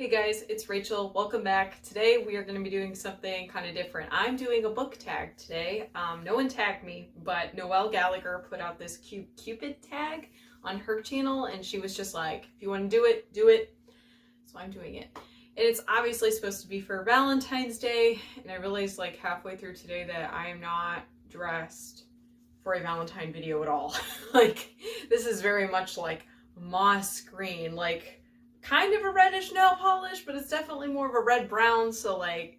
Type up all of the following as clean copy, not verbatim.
Hey guys, it's Rachel. Welcome back. Today we are going to be doing something kind of different. I'm doing a book tag today. No one tagged me, but Noelle Gallagher put out this Cupid tag on her channel, and she was just like, if you want to do it, do it. So I'm doing it. And it's obviously supposed to be for Valentine's Day, and I realized like halfway through today that I am not dressed for a Valentine video at all. Like, this is very much like moss green, like kind of a reddish nail polish, but it's definitely more of a red brown, so like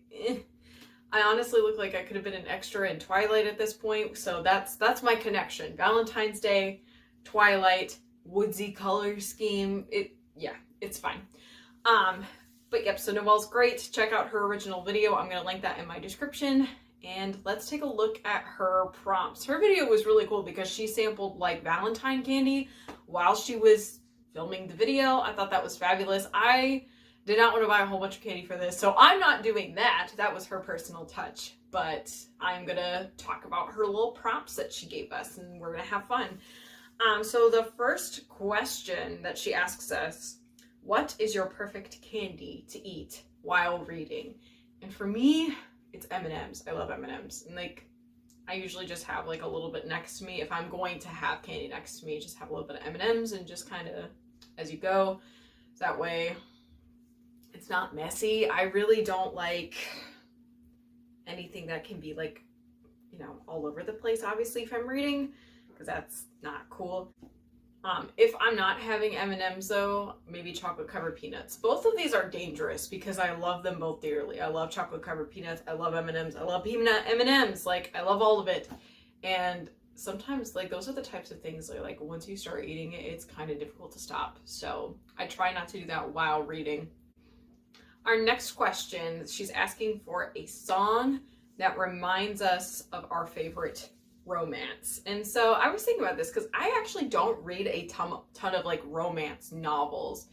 I honestly look like I could have been an extra in Twilight at this point. So that's my connection. Valentine's Day, Twilight, woodsy color scheme. It's fine. But yep, so Noelle's great. Check out her original video. I'm gonna link that in my description. And let's take a look at her prompts. Her video was really cool because she sampled like Valentine candy while she was filming the video. I thought that was fabulous. I did not want to buy a whole bunch of candy for this, so I'm not doing that. That was her personal touch, but I'm gonna talk about her little prompts that she gave us, and we're gonna have fun. So the first question that she asks us, what is your perfect candy to eat while reading? And for me, it's M&Ms. I love M&Ms, and like I usually just have like a little bit next to me. If I'm going to have candy next to me, just have a little bit of M&Ms and just kind of as you go. That way it's not messy. I really don't like anything that can be like, you know, all over the place, obviously, if I'm reading, because that's not cool. If I'm not having M&Ms though, maybe chocolate covered peanuts. Both of these are dangerous because I love them both dearly. I love chocolate covered peanuts. I love M&Ms. I love peanut M&Ms. Like, I love all of it. And sometimes like those are the types of things that like once you start eating it, it's kind of difficult to stop. So I try not to do that while reading. Our next question, she's asking for a song that reminds us of our favorite romance. And so I was thinking about this because I actually don't read a ton of like romance novels.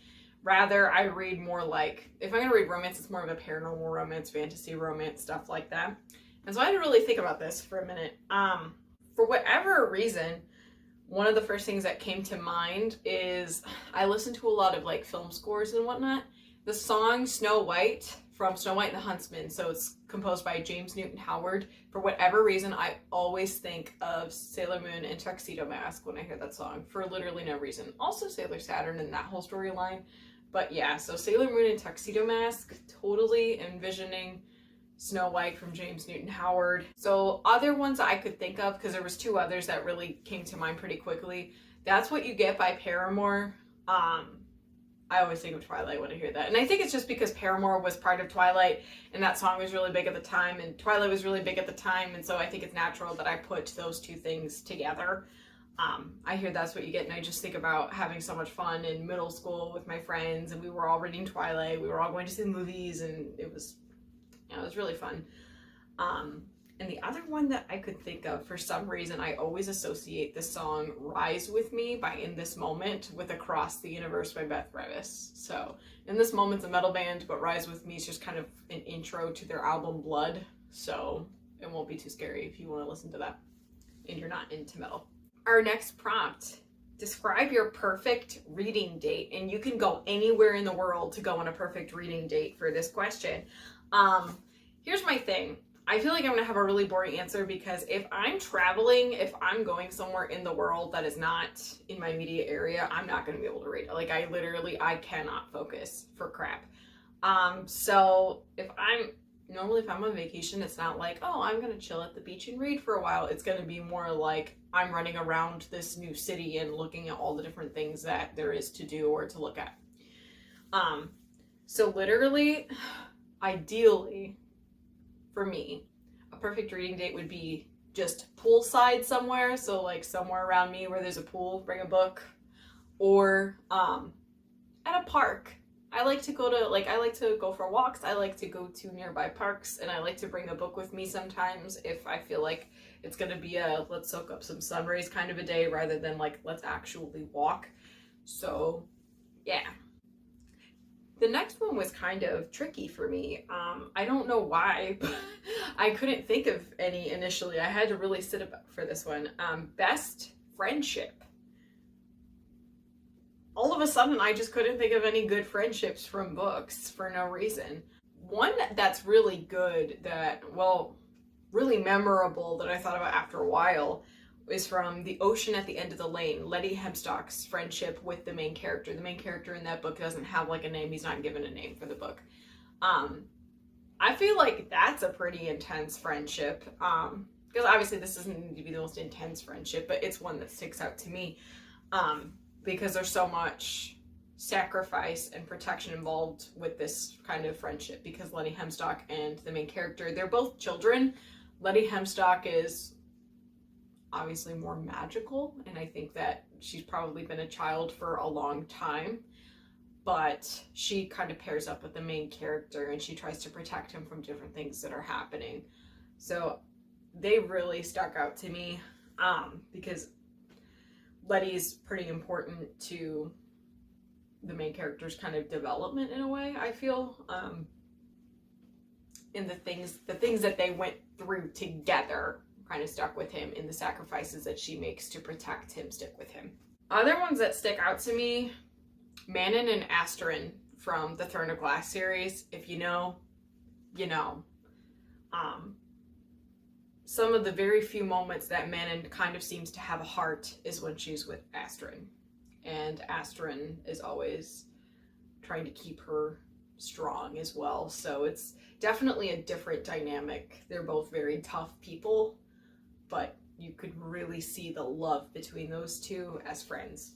Rather, I read more like, if I'm gonna read romance, it's more of a paranormal romance, fantasy romance, stuff like that. And so I had to really think about this for a minute. For whatever reason, one of the first things that came to mind is I listen to a lot of like film scores and whatnot. The song Snow White from Snow White and the Huntsman, so it's composed by James Newton Howard. For whatever reason, I always think of Sailor Moon and Tuxedo Mask when I hear that song, for literally no reason. Also Sailor Saturn and that whole storyline. But yeah, so Sailor Moon and Tuxedo Mask, totally envisioning Snow White from James Newton Howard. So other ones I could think of, because there was two others that really came to mind pretty quickly. That's What You Get by Paramore. I always think of Twilight when I hear that. And I think it's just because Paramore was part of Twilight and that song was really big at the time and Twilight was really big at the time. And so I think it's natural that I put those two things together. I hear That's What You Get and I just think about having so much fun in middle school with my friends, and we were all reading Twilight. We were all going to see the movies, and it was really fun. And the other one that I could think of, for some reason, I always associate the song Rise With Me by In This Moment with Across the Universe by Beth Revis. So In This Moment's a metal band, but Rise With Me is just kind of an intro to their album Blood. So it won't be too scary if you want to listen to that and you're not into metal. Our next prompt, describe your perfect reading date. And you can go anywhere in the world to go on a perfect reading date for this question. Here's my thing. I feel like I'm gonna have a really boring answer because if I'm traveling, if I'm going somewhere in the world that is not in my immediate area, I'm not gonna be able to read. Like I cannot focus for crap. So if I'm on vacation, it's not like, oh, I'm gonna chill at the beach and read for a while. It's gonna be more like I'm running around this new city and looking at all the different things that there is to do or to look at. So literally, ideally, for me, a perfect reading date would be just poolside somewhere. So like somewhere around me where there's a pool, bring a book, or at a park. I like to go for walks. I like to go to nearby parks, and I like to bring a book with me sometimes if I feel like it's gonna be a let's soak up some sun rays kind of a day rather than like let's actually walk. So yeah. The next one was kind of tricky for me. I don't know why, but I couldn't think of any initially. I had to really sit up for this one. Best friendship. all of a sudden I just couldn't think of any good friendships from books for no reason. One that's really good that, well, really memorable that I thought about after a while is from The Ocean at the End of the Lane, Letty Hempstock's friendship with the main character. The main character in that book doesn't have like a name. He's not given a name for the book. I feel like that's a pretty intense friendship. Because obviously this doesn't need to be the most intense friendship, but it's one that sticks out to me. Because there's so much sacrifice and protection involved with this kind of friendship, because Letty Hempstock and the main character, they're both children. Letty Hempstock is obviously more magical, and I think that she's probably been a child for a long time, but she kind of pairs up with the main character and she tries to protect him from different things that are happening. So they really stuck out to me, because Letty's pretty important to the main character's kind of development in a way, I feel, in the things that they went through together kind of stuck with him, in the sacrifices that she makes to protect him stick with him. Other ones that stick out to me, Manon and Astrid from the Throne of Glass series. If you know, you know. Some of the very few moments that Manon kind of seems to have a heart is when she's with Astrid. And Astrid is always trying to keep her strong as well. So it's definitely a different dynamic. They're both very tough people, but you could really see the love between those two as friends.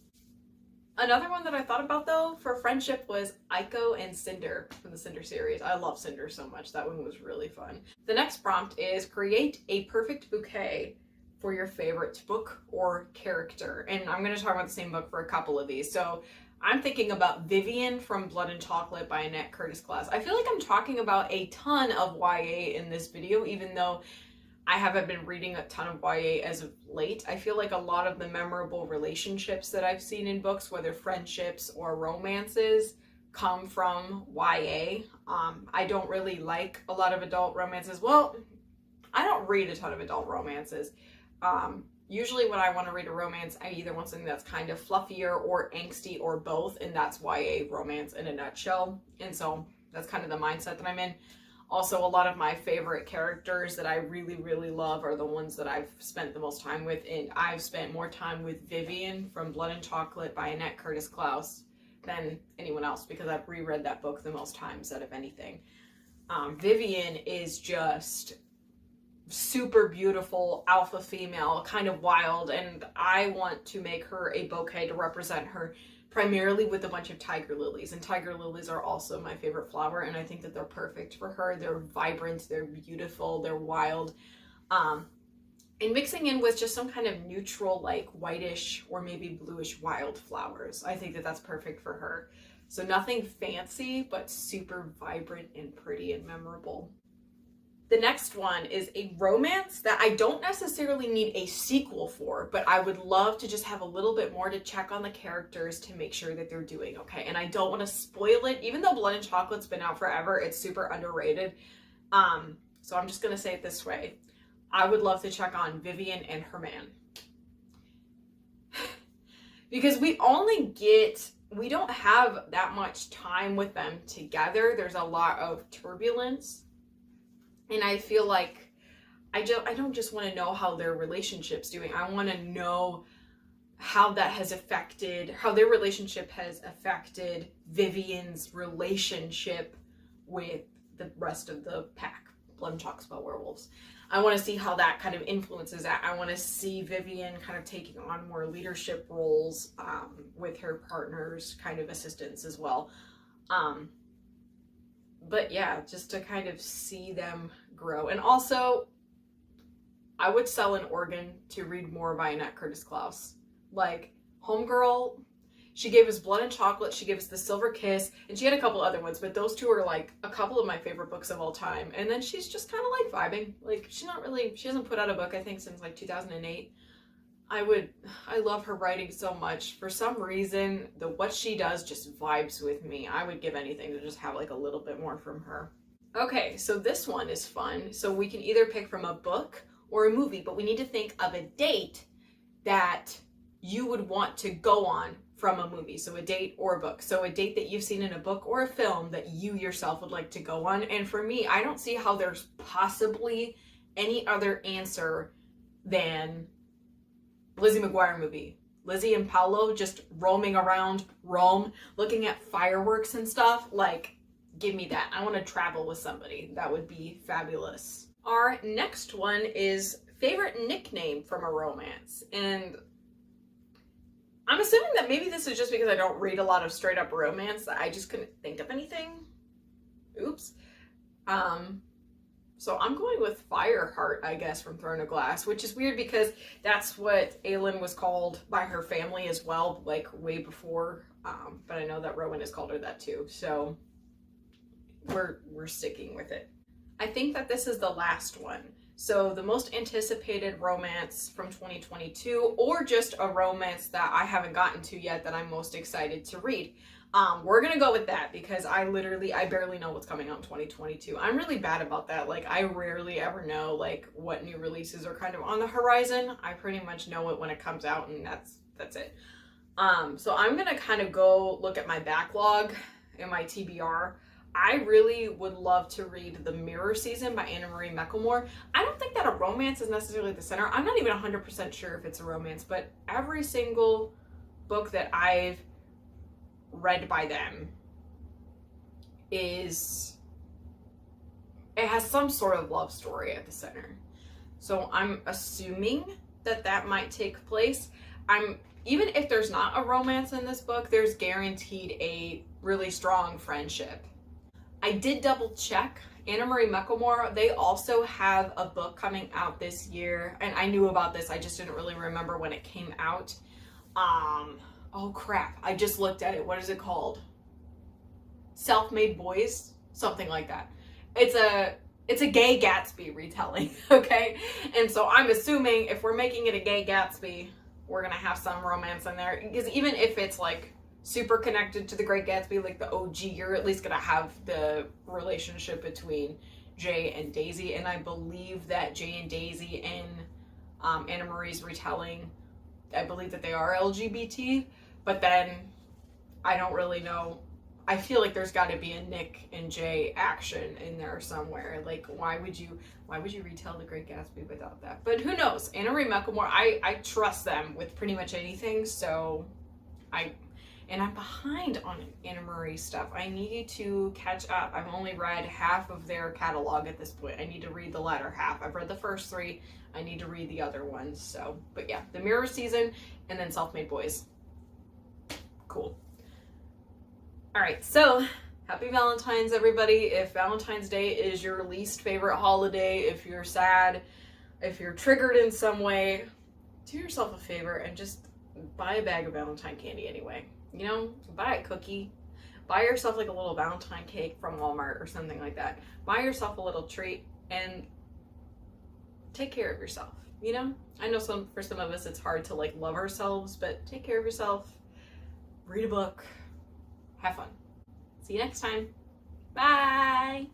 Another one that I thought about though for friendship was Aiko and Cinder from the Cinder series. I love Cinder so much. That one was really fun. The next prompt is create a perfect bouquet for your favorite book or character. And I'm going to talk about the same book for a couple of these. So I'm thinking about Vivian from Blood and Chocolate by Annette Curtis Class. I feel like I'm talking about a ton of YA in this video, even though I haven't been reading a ton of YA as of late. I feel like a lot of the memorable relationships that I've seen in books, whether friendships or romances, come from YA. I don't really like a lot of adult romances. Well, I don't read a ton of adult romances. Usually when I want to read a romance, I either want something that's kind of fluffier or angsty or both, and that's YA romance in a nutshell. And so that's kind of the mindset that I'm in. Also, a lot of my favorite characters that I really, really love are the ones that I've spent the most time with, and I've spent more time with Vivian from Blood and Chocolate by Annette Curtis Claus than anyone else, because I've reread that book the most times out of anything. Vivian is just super beautiful, alpha female, kind of wild, and I want to make her a bouquet to represent her, primarily with a bunch of tiger lilies. And tiger lilies are also my favorite flower, and I think that they're perfect for her. They're vibrant, they're beautiful, they're wild. And mixing in with just some kind of neutral, like whitish or maybe bluish wild flowers. I think that that's perfect for her. So nothing fancy, but super vibrant and pretty and memorable. The next one is a romance that I don't necessarily need a sequel for, but I would love to just have a little bit more to check on the characters to make sure that they're doing okay. And I don't want to spoil it. Even though Blood and Chocolate's been out forever, it's super underrated. So I'm just going to say it this way. I would love to check on Vivian and her man. Because we don't have that much time with them together. There's a lot of turbulence. And I feel like I don't just want to know how their relationship's doing. I want to know how their relationship has affected Vivian's relationship with the rest of the pack. Blood and Chocolate's about werewolves. I want to see how that kind of influences that. I want to see Vivian kind of taking on more leadership roles with her partner's kind of assistance as well. But yeah, just to kind of see them grow. And also, I would sell an organ to read more by Annette Curtis Claus. Like, Homegirl, she gave us Blood and Chocolate, she gave us The Silver Kiss, and she had a couple other ones, but those two are like a couple of my favorite books of all time. And then she's just kind of like vibing. Like, she hasn't put out a book, I think, since like 2008. I love her writing so much. For some reason, what she does just vibes with me. I would give anything to just have like a little bit more from her. Okay, so this one is fun. So we can either pick from a book or a movie, but we need to think of a date that you would want to go on from a movie. So a date or a book. So a date that you've seen in a book or a film that you yourself would like to go on. And for me, I don't see how there's possibly any other answer than Lizzie McGuire movie. Lizzie and Paolo just roaming around Rome, looking at fireworks and stuff. Like, give me that. I want to travel with somebody. That would be fabulous. Our next one is favorite nickname from a romance. And I'm assuming that maybe this is just because I don't read a lot of straight up romance that I just couldn't think of anything. Oops. So I'm going with Fireheart, I guess, from Throne of Glass, which is weird because that's what Aelin was called by her family as well, like way before. But I know that Rowan has called her that too. So we're sticking with it. I think that this is the last one. So the most anticipated romance from 2022, or just a romance that I haven't gotten to yet that I'm most excited to read. We're gonna go with that because I barely know what's coming out in 2022. I'm really bad about that. Like, I rarely ever know like what new releases are kind of on the horizon. I pretty much know it when it comes out, and that's it. So I'm gonna kind of go look at my backlog and my TBR. I really would love to read The Mirror Season by Anna Marie Meckelmore. I don't think that a romance is necessarily the center. I'm not even 100% sure if it's a romance, but every single book that I've read by them it has some sort of love story at the center. So I'm assuming that might take place. Even if there's not a romance in this book, there's guaranteed a really strong friendship. I did double check. Anna Marie Meckelmore, they also have a book coming out this year, and I knew about this, I just didn't really remember when it came out. Oh crap, I just looked at it. What is it called? Self-Made Boys? Something like that. It's a gay Gatsby retelling, okay? And so I'm assuming if we're making it a gay Gatsby, we're gonna have some romance in there. Because even if it's like super connected to the Great Gatsby, like the OG, you're at least gonna have the relationship between Jay and Daisy. And I believe that Jay and Daisy in Anna Marie's retelling, I believe that they are LGBT, but then I don't really know. I feel like there's got to be a Nick and Jay action in there somewhere. Like, why would you retell The Great Gatsby without that? But who knows? Anna Marie Meckelmore, I trust them with pretty much anything. So I'm behind on Anna Marie stuff. I need to catch up. I've only read half of their catalog at this point. I need to read the latter half. I've read the first 3. I need to read the other ones. So, but yeah, The Mirror Season and then Self-Made Boys. Cool. All right, so happy Valentine's, everybody. If Valentine's Day is your least favorite holiday, if you're sad, if you're triggered in some way, do yourself a favor and just buy a bag of Valentine candy anyway. You know, buy a cookie, buy yourself like a little Valentine cake from Walmart or something like that. Buy yourself a little treat and take care of yourself, you know? I know for some of us it's hard to like love ourselves, but take care of yourself, read a book, have fun. See you next time. Bye.